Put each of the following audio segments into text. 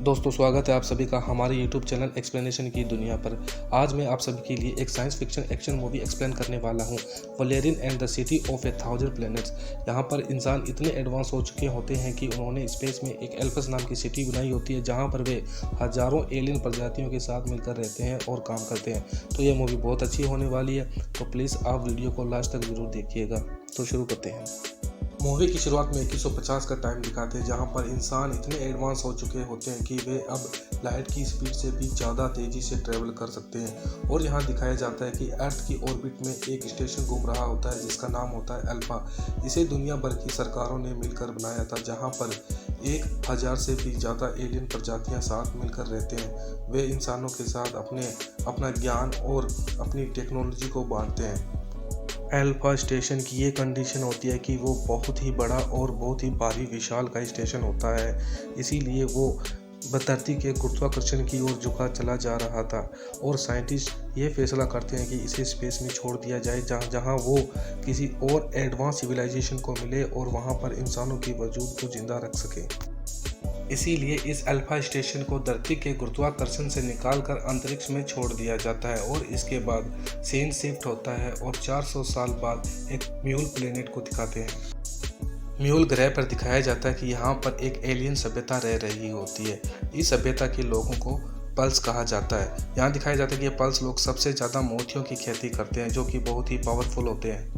दोस्तों स्वागत है आप सभी का हमारे YouTube चैनल एक्सप्लेनेशन की दुनिया पर। आज मैं आप सभी के लिए एक science fiction action movie explain करने वाला हूं, Valerian and the city of 1000 planets. यहां पर इंसान इतने एडवांस हो चुके होते हैं कि उन्होंने स्पेस में एक एल्पस नाम की सिटी बनाई होती है, जहां पर वे हजारों एलियन प्रजातियों के साथ मिलकर रहते हैं और काम करते हैं। तो यह मूवी बहुत अच्छी होने वाली है, तो प्लीज़ आप वीडियो को लास्ट तक जरूर देखिएगा। तो शुरू करते हैं। मूवी की शुरुआत में 2150 का टाइम दिखाते हैं, जहां पर इंसान इतने एडवांस हो चुके होते हैं कि वे अब लाइट की स्पीड से भी ज़्यादा तेज़ी से ट्रेवल कर सकते हैं। और यहां दिखाया जाता है कि अर्थ की ऑर्बिट में एक स्टेशन घूम रहा होता है जिसका नाम होता है अल्फा। इसे दुनिया भर की सरकारों ने मिलकर बनाया था, जहां पर 1000 से भी ज़्यादा एलियन प्रजातियां साथ मिलकर रहते हैं। वे इंसानों के साथ अपना ज्ञान और अपनी टेक्नोलॉजी को बांटते हैं। अल्फा स्टेशन की ये कंडीशन होती है कि वो बहुत ही बड़ा और बहुत ही भारी विशाल का स्टेशन होता है, इसीलिए वो धरती के गुरुत्वाकर्षण की ओर झुका चला जा रहा था। और साइंटिस्ट ये फैसला करते हैं कि इसे स्पेस में छोड़ दिया जाए, जहाँ वो किसी और एडवांस सिविलाइजेशन को मिले और वहाँ पर इंसानों के वजूद को जिंदा रख सके। इसीलिए इस अल्फा स्टेशन को धरती के गुरुत्वाकर्षण से निकालकर अंतरिक्ष में छोड़ दिया जाता है और इसके बाद सीन शिफ्ट होता है और 400 साल बाद एक म्यूल प्लेनेट को दिखाते हैं। म्यूल ग्रह पर दिखाया जाता है कि यहाँ पर एक एलियन सभ्यता रह रही होती है। इस सभ्यता के लोगों को पल्स कहा जाता है। यहाँ दिखाया जाता है कि ये पल्स लोग सबसे ज़्यादा मोतियों की खेती करते हैं, जो कि बहुत ही पावरफुल होते हैं।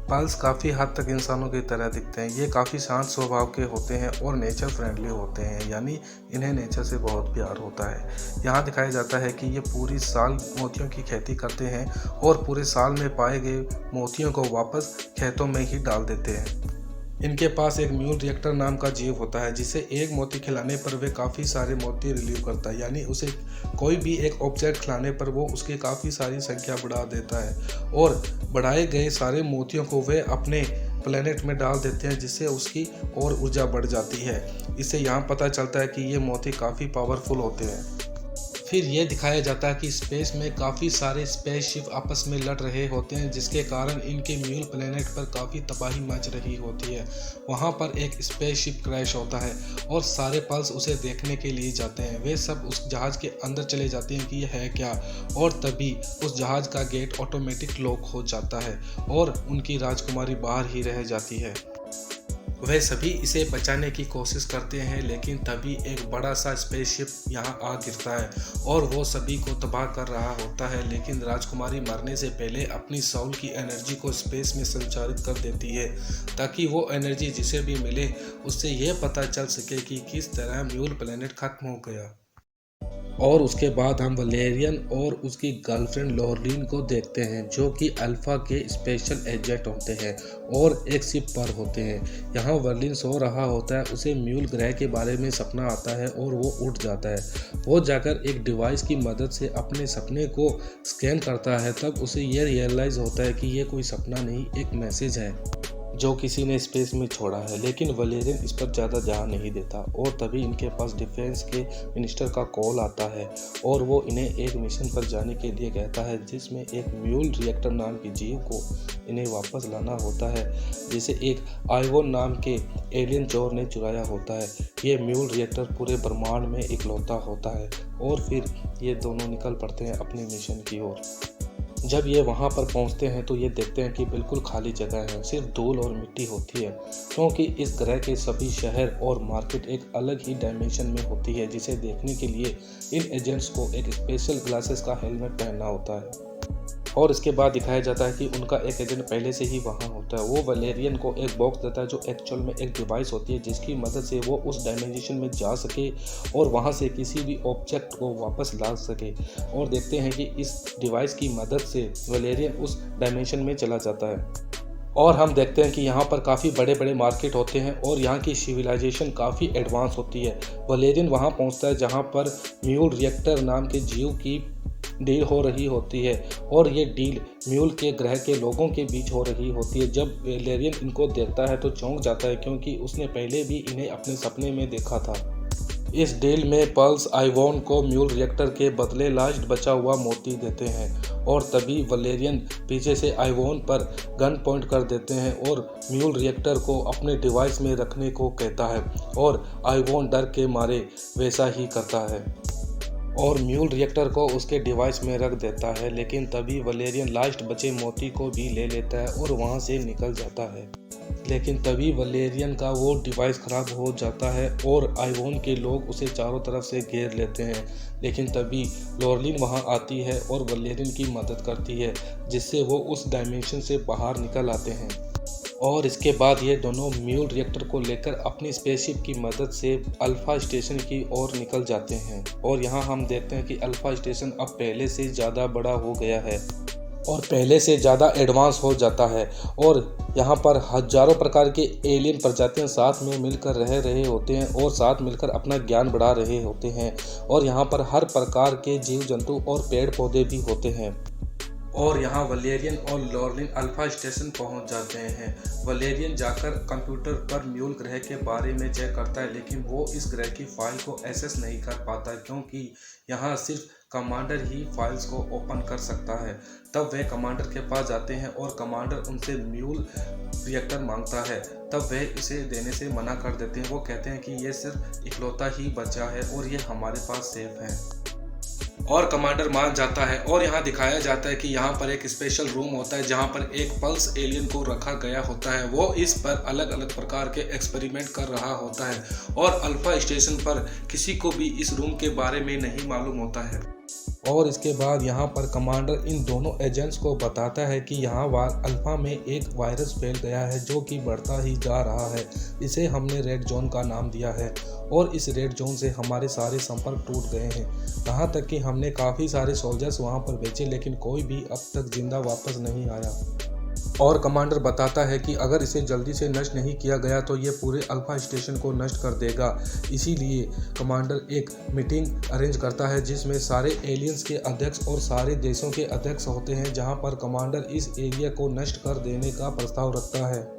पल्स काफ़ी हद तक इंसानों की तरह दिखते हैं। ये काफ़ी शांत स्वभाव के होते हैं और नेचर फ्रेंडली होते हैं, यानी इन्हें नेचर से बहुत प्यार होता है। यहाँ दिखाया जाता है कि ये पूरी साल मोतियों की खेती करते हैं और पूरे साल में पाए गए मोतियों को वापस खेतों में ही डाल देते हैं। इनके पास एक म्यूल रिएक्टर नाम का जीव होता है, जिसे एक मोती खिलाने पर वे काफ़ी सारे मोती रिलीव करता है, यानी उसे कोई भी एक ऑब्जेक्ट खिलाने पर वो उसकी काफ़ी सारी संख्या बढ़ा देता है और बढ़ाए गए सारे मोतियों को वे अपने प्लेनेट में डाल देते हैं, जिससे उसकी और ऊर्जा बढ़ जाती है। इससे यहाँ पता चलता है कि ये मोती काफ़ी पावरफुल होते हैं। फिर ये दिखाया जाता है कि स्पेस में काफ़ी सारे स्पेसशिप आपस में लड़ रहे होते हैं, जिसके कारण इनके म्यूल प्लेनेट पर काफ़ी तबाही मच रही होती है। वहाँ पर एक स्पेसशिप क्रैश होता है और सारे पल्स उसे देखने के लिए जाते हैं। वे सब उस जहाज़ के अंदर चले जाते हैं कि यह है क्या, और तभी उस जहाज़ का गेट ऑटोमेटिक लॉक हो जाता है और उनकी राजकुमारी बाहर ही रह जाती है। वह सभी इसे बचाने की कोशिश करते हैं, लेकिन तभी एक बड़ा सा स्पेसशिप यहाँ आ गिरता है और वो सभी को तबाह कर रहा होता है। लेकिन राजकुमारी मरने से पहले अपनी साउल की एनर्जी को स्पेस में संचारित कर देती है, ताकि वो एनर्जी जिसे भी मिले उससे यह पता चल सके कि किस तरह म्यूल प्लेनेट खत्म हो गया। और उसके बाद हम वलेरियन और उसकी गर्लफ्रेंड लॉरलीन को देखते हैं, जो कि अल्फा के स्पेशल एजेंट होते हैं और एक शिप पर होते हैं। यहाँ वर्लिन सो रहा होता है, उसे म्यूल ग्रह के बारे में सपना आता है और वो उठ जाता है। वो जाकर एक डिवाइस की मदद से अपने सपने को स्कैन करता है। तब उसे ये रियलाइज़ होता है कि ये कोई सपना नहीं, एक मैसेज है जो किसी ने स्पेस में छोड़ा है। लेकिन वलेरियन इस पर ज़्यादा ध्यान नहीं देता और तभी इनके पास डिफेंस के मिनिस्टर का कॉल आता है और वो इन्हें एक मिशन पर जाने के लिए कहता है, जिसमें एक म्यूल रिएक्टर नाम की जीव को इन्हें वापस लाना होता है, जिसे एक आइवोन नाम के एलियन चोर ने चुराया होता है। ये म्यूल रिएक्टर पूरे ब्रह्मांड में इकलौता होता है और फिर ये दोनों निकल पड़ते हैं अपने मिशन की ओर। जब ये वहाँ पर पहुँचते हैं तो ये देखते हैं कि बिल्कुल खाली जगह है, सिर्फ धूल और मिट्टी होती है, क्योंकि इस ग्रह के सभी शहर और मार्केट एक अलग ही डायमेंशन में होती है, जिसे देखने के लिए इन एजेंट्स को एक स्पेशल ग्लासेस का हेलमेट पहनना होता है। और इसके बाद दिखाया जाता है कि उनका एक एजेंट पहले से ही वहाँ होता है। वो वलेरियन को एक बॉक्स देता है, जो एक्चुअल में एक डिवाइस होती है, जिसकी मदद से वो उस डायमेंशन में जा सके और वहाँ से किसी भी ऑब्जेक्ट को वापस ला सके। और देखते हैं कि इस डिवाइस की मदद से वलेरियन उस डायमेंशन में चला जाता है। और हम देखते हैं कि यहाँ पर काफ़ी बड़े बड़े मार्केट होते हैं और यहाँ की सिविलाइजेशन काफ़ी एडवांस होती है। वलेरियन वहाँ पहुँचता है जहाँ पर म्यूल रिएक्टर नाम के जीव की डील हो रही होती है और ये डील म्यूल के ग्रह के लोगों के बीच हो रही होती है। जब वलेरियन इनको देखता है तो चौंक जाता है, क्योंकि उसने पहले भी इन्हें अपने सपने में देखा था। इस डील में पल्स आइवोन को म्यूल रिएक्टर के बदले लास्ट बचा हुआ मोती देते हैं और तभी वलेरियन पीछे से आइवोन पर गन पॉइंट कर देते हैं और म्यूल रिएक्टर को अपने डिवाइस में रखने को कहता है और आइवोन डर के मारे वैसा ही करता है और म्यूल रिएक्टर को उसके डिवाइस में रख देता है। लेकिन तभी वलेरियन लास्ट बचे मोती को भी ले लेता है और वहां से निकल जाता है। लेकिन तभी वलेरियन का वो डिवाइस ख़राब हो जाता है और आइवोन के लोग उसे चारों तरफ से घेर लेते हैं। लेकिन तभी लॉरलिन वहां आती है और वलेरियन की मदद करती है, जिससे वो उस डायमेंशन से बाहर निकल आते हैं। और इसके बाद ये दोनों म्यूल रिएक्टर को लेकर अपनी स्पेसशिप की मदद से अल्फा स्टेशन की ओर निकल जाते हैं। और यहाँ हम देखते हैं कि अल्फा स्टेशन अब पहले से ज़्यादा बड़ा हो गया है और पहले से ज़्यादा एडवांस हो जाता है और यहाँ पर हजारों प्रकार के एलियन प्रजातियाँ साथ में मिलकर रह रहे होते हैं और साथ मिलकर अपना ज्ञान बढ़ा रहे होते हैं। और यहाँ पर हर प्रकार के जीव जंतु और पेड़ पौधे भी होते हैं। और यहाँ वलेरियन और लॉरलिन अल्फा स्टेशन पहुँच जाते हैं। वलेरियन जाकर कंप्यूटर पर म्यूल ग्रह के बारे में चेक करता है, लेकिन वो इस ग्रह की फाइल को एक्सेस नहीं कर पाता क्योंकि यहाँ सिर्फ कमांडर ही फाइल्स को ओपन कर सकता है। तब वे कमांडर के पास जाते हैं और कमांडर उनसे म्यूल रिएक्टर मांगता है। तब वे इसे देने से मना कर देते हैं। वो कहते हैं कि ये सिर्फ इकलौता ही बचा है और ये हमारे पास सेफ है और कमांडर मान जाता है। और यहाँ दिखाया जाता है कि यहाँ पर एक स्पेशल रूम होता है जहाँ पर एक पल्स एलियन को रखा गया होता है। वो इस पर अलग अलग प्रकार के एक्सपेरिमेंट कर रहा होता है और अल्फा स्टेशन पर किसी को भी इस रूम के बारे में नहीं मालूम होता है। और इसके बाद यहाँ पर कमांडर इन दोनों एजेंट्स को बताता है कि यहाँ अल्फा में एक वायरस फैल गया है जो कि बढ़ता ही जा रहा है। इसे हमने रेड जोन का नाम दिया है और इस रेड जोन से हमारे सारे संपर्क टूट गए हैं। यहाँ तक कि हमने काफ़ी सारे सोल्जर्स वहाँ पर भेजे, लेकिन कोई भी अब तक जिंदा वापस नहीं आया। और कमांडर बताता है कि अगर इसे जल्दी से नष्ट नहीं किया गया तो ये पूरे अल्फा स्टेशन को नष्ट कर देगा। इसीलिए कमांडर एक मीटिंग अरेंज करता है जिसमें सारे एलियंस के अध्यक्ष और सारे देशों के अध्यक्ष होते हैं, जहां पर कमांडर इस एरिया को नष्ट कर देने का प्रस्ताव रखता है।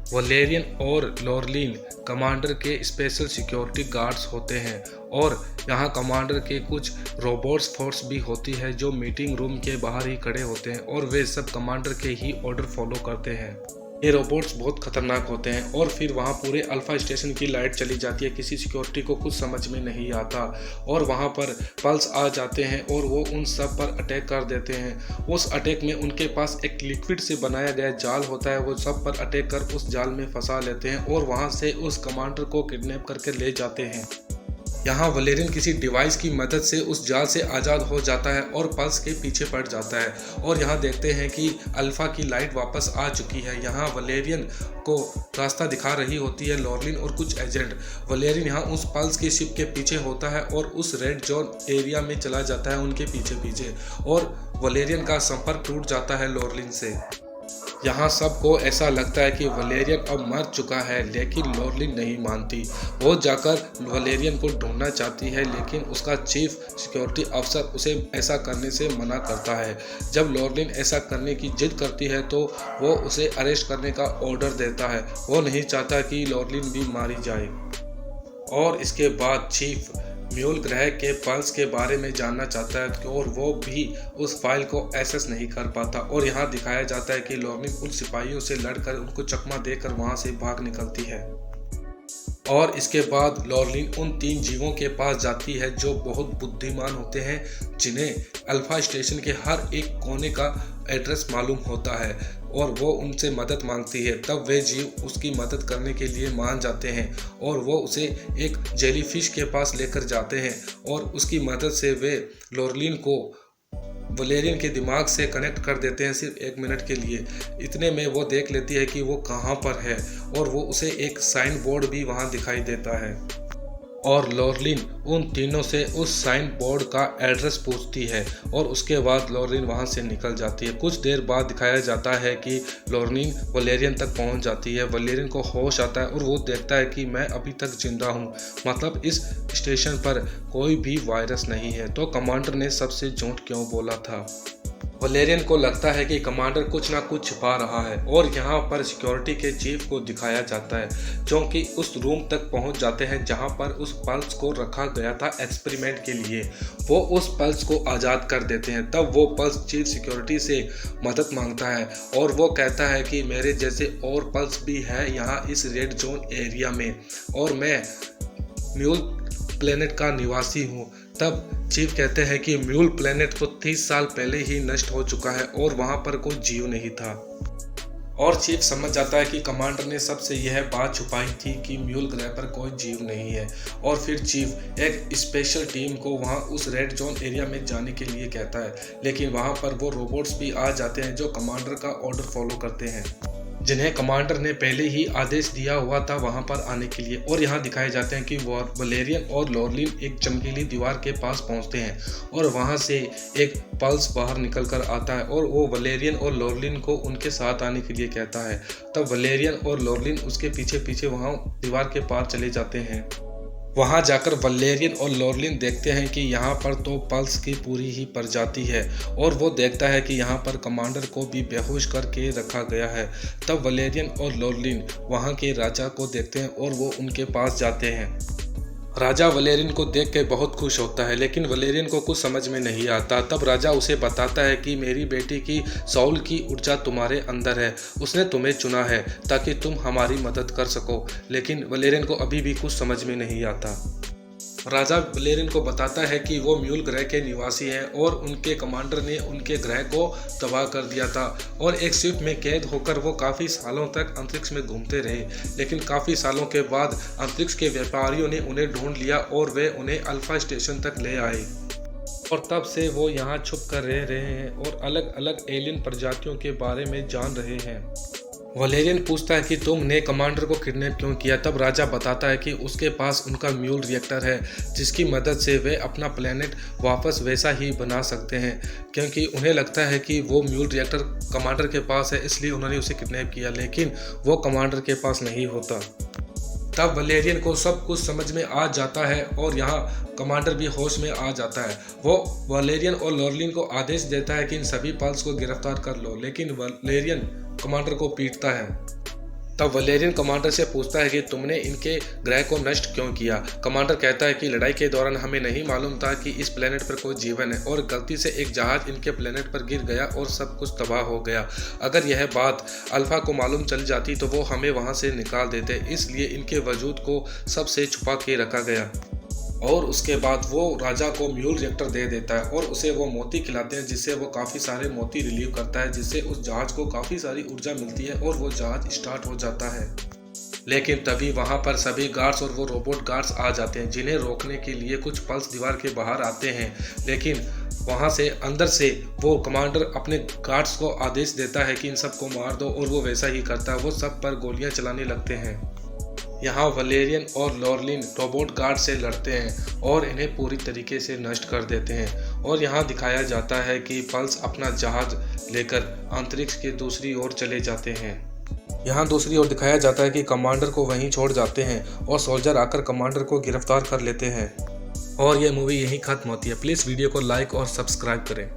वलेरियन और लॉरलिन कमांडर के स्पेशल सिक्योरिटी गार्ड्स होते हैं और यहाँ कमांडर के कुछ रोबोट्स फोर्स भी होती है जो मीटिंग रूम के बाहर ही खड़े होते हैं और वे सब कमांडर के ही ऑर्डर फॉलो करते हैं। ये रोबोट्स बहुत खतरनाक होते हैं। और फिर वहाँ पूरे अल्फा स्टेशन की लाइट चली जाती है। किसी सिक्योरिटी को कुछ समझ में नहीं आता और वहाँ पर पल्स आ जाते हैं और वो उन सब पर अटैक कर देते हैं। उस अटैक में उनके पास एक लिक्विड से बनाया गया जाल होता है। वो सब पर अटैक कर उस जाल में फंसा लेते हैं और वहाँ से उस कमांडर को किडनैप करके ले जाते हैं। यहाँ वलेरियन किसी डिवाइस की मदद से उस जाल से आज़ाद हो जाता है और पल्स के पीछे पड़ जाता है। और यहाँ देखते हैं कि अल्फा की लाइट वापस आ चुकी है। यहाँ वलेरियन को रास्ता दिखा रही होती है लॉरलिन और कुछ एजेंट। वलेरियन यहाँ उस पल्स की शिप के पीछे होता है और उस रेड जोन एरिया में चला जाता है उनके पीछे पीछे और वलेरियन का संपर्क टूट जाता है लॉरलिन से। यहाँ सबको ऐसा लगता है कि वलेरियन अब मर चुका है, लेकिन लॉरलिन नहीं मानती। वो जाकर वलेरियन को ढूंढना चाहती है, लेकिन उसका चीफ सिक्योरिटी अफसर उसे ऐसा करने से मना करता है। जब लॉरलिन ऐसा करने की जिद करती है तो वो उसे अरेस्ट करने का ऑर्डर देता है। वो नहीं चाहता कि लॉरलिन भी मारी जाए। और इसके बाद चीफ म्यूल ग्रह के पल्स के बारे में जानना चाहता है और वो भी उस फाइल को एक्सेस नहीं कर पाता। और यहाँ दिखाया जाता है कि लॉरलिन उन सिपाहियों से लड़कर उनको चकमा देकर वहाँ से भाग निकलती है। और इसके बाद लॉरलिन उन 3 जीवों के पास जाती है जो बहुत बुद्धिमान होते हैं, जिन्हें अल्फा स्टेशन के हर एक कोने का एड्रेस मालूम होता है और वो उनसे मदद मांगती है। तब वे जीव उसकी मदद करने के लिए मान जाते हैं और वो उसे एक जेलीफिश के पास लेकर जाते हैं और उसकी मदद से वे लॉरलिन को वलेरियन के दिमाग से कनेक्ट कर देते हैं सिर्फ 1 मिनट के लिए। इतने में वो देख लेती है कि वो कहाँ पर है और वो उसे एक साइन बोर्ड भी वहाँ दिखाई देता है। और लॉरलिन उन तीनों से उस साइन बोर्ड का एड्रेस पूछती है और उसके बाद लॉरलिन वहां से निकल जाती है। कुछ देर बाद दिखाया जाता है कि लॉरलिन वलेरियन तक पहुंच जाती है। वलेरियन को होश आता है और वो देखता है कि मैं अभी तक जिंदा हूं, मतलब इस स्टेशन पर कोई भी वायरस नहीं है। तो कमांडर ने सबसे झूठ क्यों बोला था। वलेरियन को लगता है कि कमांडर कुछ ना कुछ छुपा रहा है और यहाँ पर सिक्योरिटी के चीफ को दिखाया जाता है जो कि उस रूम तक पहुँच जाते हैं जहाँ पर उस पल्स को रखा गया था एक्सपेरिमेंट के लिए। वो उस पल्स को आज़ाद कर देते हैं। तब वो पल्स चीफ सिक्योरिटी से मदद मांगता है और वो कहता है कि मेरे जैसे और पल्स भी हैं यहाँ इस रेड जोन एरिया में और मैं म्यूल प्लेनेट का निवासी हूँ। तब चीफ कहते हैं कि म्यूल प्लेनेट तो 30 साल पहले ही नष्ट हो चुका है और वहाँ पर कोई जीव नहीं था। और चीफ समझ जाता है कि कमांडर ने सबसे यह बात छुपाई थी कि म्यूल ग्रह पर कोई जीव नहीं है। और फिर चीफ एक स्पेशल टीम को वहाँ उस रेड जोन एरिया में जाने के लिए कहता है, लेकिन वहाँ पर वो रोबोट्स भी आ जाते हैं जो कमांडर का ऑर्डर फॉलो करते हैं, जिन्हें कमांडर ने पहले ही आदेश दिया हुआ था वहां पर आने के लिए। और यहाँ दिखाए जाते हैं कि वलेरियन और लॉरलिन एक चमकीली दीवार के पास पहुंचते हैं और वहां से एक पल्स बाहर निकल कर आता है और वो वलेरियन और लॉरलिन को उनके साथ आने के लिए कहता है। तब वलेरियन और लॉरलिन उसके पीछे पीछे वहां दीवार के पार चले जाते हैं। वहां जाकर वलेरियन और लॉरलिन देखते हैं कि यहाँ पर तो पल्स की पूरी ही प्रजाति है और वो देखता है कि यहाँ पर कमांडर को भी बेहोश करके रखा गया है। तब वलेरियन और लॉरलिन वहाँ के राजा को देखते हैं और वो उनके पास जाते हैं। राजा वलेरियन को देख के बहुत खुश होता है, लेकिन वलेरियन को कुछ समझ में नहीं आता। तब राजा उसे बताता है कि मेरी बेटी की सौल की ऊर्जा तुम्हारे अंदर है, उसने तुम्हें चुना है ताकि तुम हमारी मदद कर सको। लेकिन वलेरियन को अभी भी कुछ समझ में नहीं आता। राजा वलेरियन को बताता है कि वो म्यूल ग्रह के निवासी हैं और उनके कमांडर ने उनके ग्रह को तबाह कर दिया था और एक शिप में कैद होकर वो काफ़ी सालों तक अंतरिक्ष में घूमते रहे। लेकिन काफ़ी सालों के बाद अंतरिक्ष के व्यापारियों ने उन्हें ढूंढ लिया और वे उन्हें अल्फा स्टेशन तक ले आए और तब से वो यहाँ छुप कर रह रहे हैं और अलग अलग एलियन प्रजातियों के बारे में जान रहे हैं। वलेरियन पूछता है कि तुमने कमांडर को किडनैप क्यों किया। तब राजा बताता है कि उसके पास उनका म्यूल रिएक्टर है जिसकी मदद से वे अपना प्लेनेट वापस वैसा ही बना सकते हैं, क्योंकि उन्हें लगता है कि वो म्यूल रिएक्टर कमांडर के पास है, इसलिए उन्होंने उसे किडनैप किया, लेकिन वो कमांडर के पास नहीं होता। तब वलेरियन को सब कुछ समझ में आ जाता है और यहाँ कमांडर भी होश में आ जाता है। वो वलेरियन और लॉरलिन को आदेश देता है कि इन सभी पल्स को गिरफ्तार कर लो, लेकिन वलेरियन कमांडर को पीटता है। तब वलेरियन कमांडर से पूछता है कि तुमने इनके ग्रह को नष्ट क्यों किया। कमांडर कहता है कि लड़ाई के दौरान हमें नहीं मालूम था कि इस प्लेनेट पर कोई जीवन है और गलती से एक जहाज इनके प्लेनेट पर गिर गया और सब कुछ तबाह हो गया। अगर यह बात अल्फा को मालूम चल जाती तो वो हमें वहां से निकाल देते, इसलिए इनके वजूद को सबसे छुपा के रखा गया। और उसके बाद वो राजा को म्यूल रिएक्टर दे देता है और उसे वो मोती खिलाते हैं जिससे वो काफ़ी सारे मोती रिलीव करता है, जिससे उस जहाज को काफ़ी सारी ऊर्जा मिलती है और वो जहाज स्टार्ट हो जाता है। लेकिन तभी वहाँ पर सभी गार्ड्स और वो रोबोट गार्ड्स आ जाते हैं, जिन्हें रोकने के लिए कुछ पल्स दीवार के बाहर आते हैं। लेकिन वहाँ से अंदर से वो कमांडर अपने गार्ड्स को आदेश देता है कि इन सबको मार दो और वो वैसा ही करता है। वो सब पर गोलियाँ चलाने लगते हैं। यहाँ वलेरियन और लॉरलिन रोबोट गार्ड से लड़ते हैं और इन्हें पूरी तरीके से नष्ट कर देते हैं। और यहाँ दिखाया जाता है कि पल्स अपना जहाज लेकर अंतरिक्ष की दूसरी ओर चले जाते हैं। यहाँ दूसरी ओर दिखाया जाता है कि कमांडर को वहीं छोड़ जाते हैं और सोल्जर आकर कमांडर को गिरफ्तार कर लेते हैं और यह मूवी यहीं खत्म होती है। प्लीज़ वीडियो को लाइक और सब्सक्राइब करें।